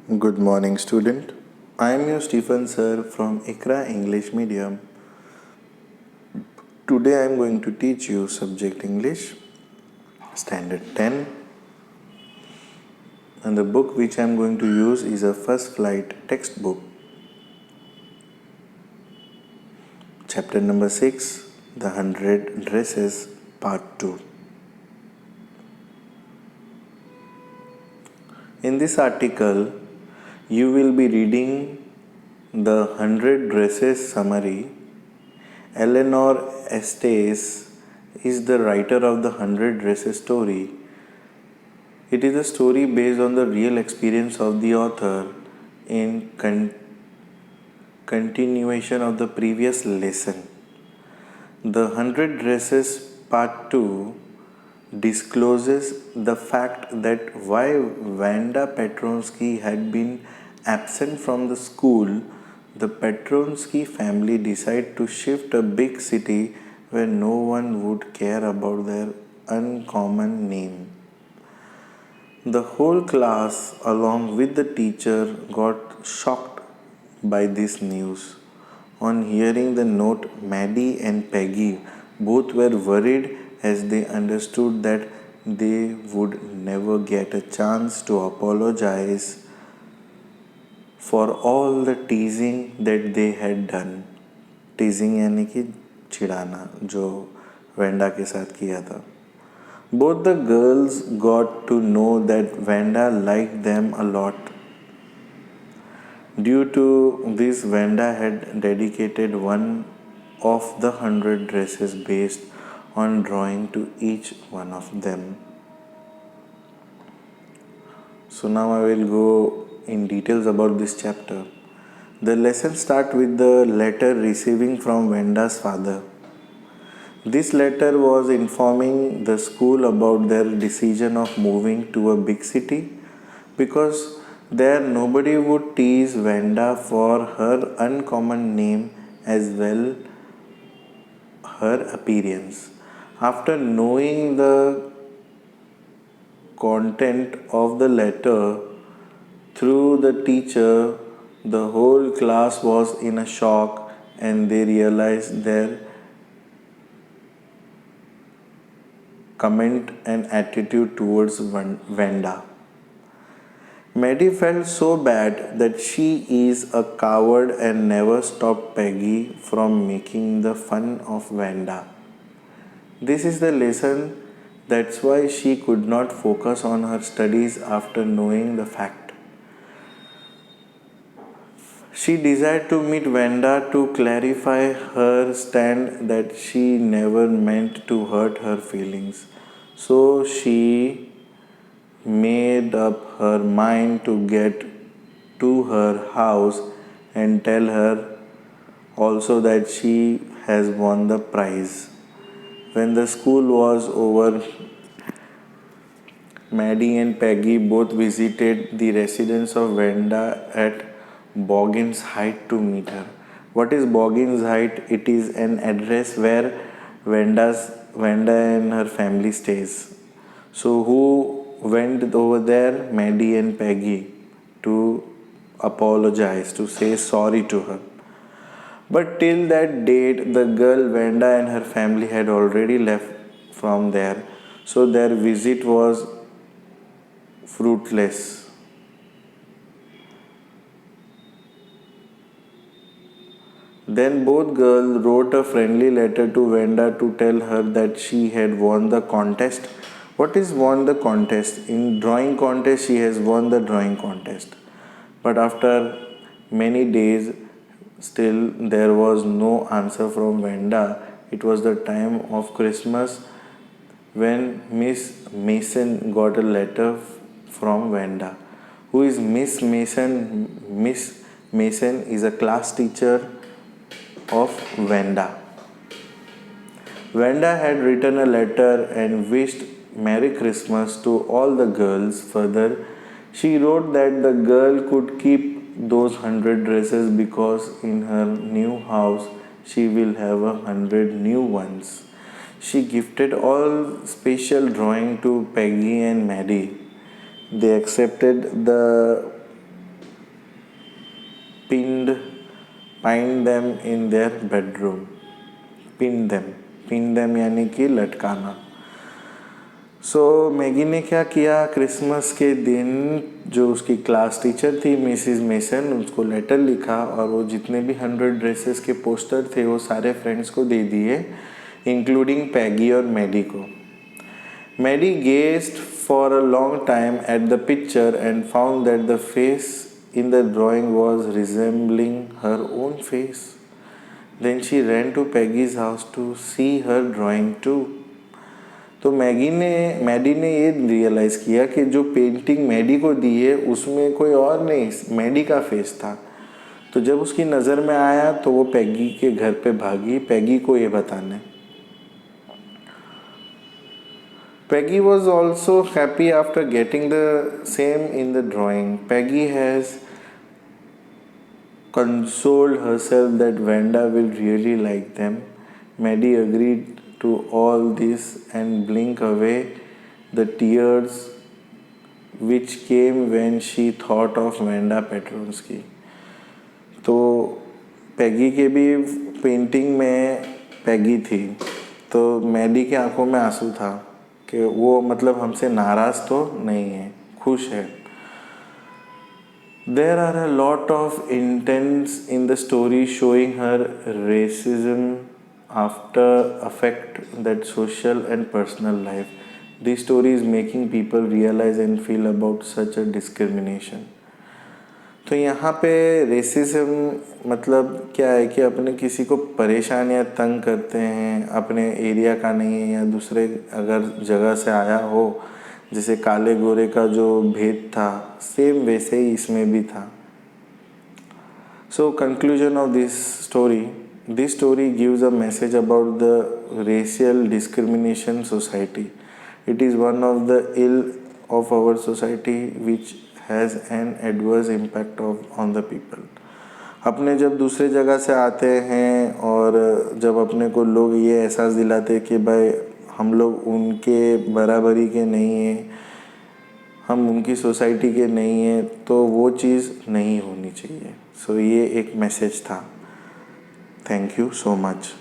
Good morning, student. I am your Stephen sir from ICRA English Medium. Today I am going to teach you subject English, Standard 10, and the book which I am going to use is a First Flight textbook. Chapter number 6, The 100 Dresses, Part 2. In this article, you will be reading the 100 Dresses summary. Eleanor Estes is the writer of the 100 Dresses story. It is a story based on the real experience of the author in continuation of the previous lesson. The 100 Dresses Part 2 discloses the fact that why Wanda Petronsky had been absent from the school. The Petronsky family decided to shift a big city where no one would care about their uncommon name. The whole class, along with the teacher, got shocked by this news. On hearing the note, Maddie and Peggy both were worried as they understood that they would never get a chance to apologize for all the teasing that they had done. Teasing यानी कि चिढ़ाना जो Wanda के साथ किया था. Both the girls got to know that Vanda liked them a lot. Due to this, Vanda had dedicated one of the 100 dresses based on drawing to each one of them. So now I will go in details about this chapter. The lesson starts with the letter receiving from Vanda's father. This letter was informing the school about their decision of moving to a big city because there nobody would tease Vanda for her uncommon name as well her appearance. After knowing the content of the letter through the teacher, the whole class was in a shock and they realized their comment and attitude towards Vanda. Maddie felt so bad that she is a coward and never stopped Peggy from making the fun of Vanda. This is the lesson. That's why she could not focus on her studies after knowing the fact. She desired to meet Vanda to clarify her stand that she never meant to hurt her feelings. So she made up her mind to get to her house and tell her also that she has won the prize. When the school was over, Maddie and Peggy both visited the residence of Vanda at Boggins Height to meet her. What is Boggins Height? It is an address where Vanda and her family stays. So who went over there? Maddie and Peggy to apologize, to say sorry to her. But till that date, the girl Vanda and her family had already left from there, so their visit was fruitless. Then both girls wrote a friendly letter to Vanda to tell her that she had won the contest. What is won the contest? In drawing contest, she has won the drawing contest. But after many days, still there was no answer from Vanda. It was the time of Christmas when Miss Mason got a letter from Vanda. Who is Miss Mason? Miss Mason is a class teacher of Vanda. Vanda had written a letter and wished Merry Christmas to all the girls. Further, she wrote that the girl could keep those 100 dresses because in her new house she will have 100 new ones. She gifted all special drawing to Peggy and Maddie. They accepted the pinned them in their bedroom. Pin them यानी कि लटकाना. सो Maggi ने क्या किया, Christmas के दिन जो उसकी class teacher थी मिसिस मेसन, उसको लेटर लिखा और वो जितने भी 100 ड्रेसेस के पोस्टर थे वो सारे फ्रेंड्स को दे दिए, इंक्लूडिंग पैगी और मैडी को. Maddie gazed for a long time at the picture and found that the face in the drawing was resembling her own face. Then she ran to Peggy's house to see her drawing too. तो Maddie ने ये realise किया कि जो painting Maddie को दी है उसमें कोई और नहीं, मैडी का फेस था. तो जब उसकी नज़र में आया तो वो पैगी के घर पे भागी पैगी को ये बताने. Peggy was also happy after getting the same in the drawing. Peggy has consoled herself that Vanda will really like them. Maddie agreed to all this and blinked away the tears which came when she thought of Vanda Petronsky. तो पैगी के भी painting में पैगी थी, तो Maddie के आंखों में आंसू था कि वो मतलब हमसे नाराज़ तो नहीं है, खुश है. There are a lot of intents in the story showing her racism after affect that social and personal life. This story is making people realize and feel about such a discrimination. तो यहाँ पे racism मतलब क्या है कि अपने किसी को परेशान या तंग करते हैं, अपने एरिया का नहीं है या दूसरे अगर जगह से आया हो, जैसे काले गोरे का जो भेद था सेम वैसे ही इसमें भी था. So conclusion of this story gives a message about the racial discrimination society. It is one of the ill of our society which has an adverse impact on the people. अपने जब दूसरे जगह से आते हैं और जब अपने को लोग ये एहसास दिलाते कि भाई हम लोग उनके बराबरी के नहीं हैं, हम उनकी सोसाइटी के नहीं हैं, तो वो चीज़ नहीं होनी चाहिए. सो ये एक मैसेज था. Thank you so much.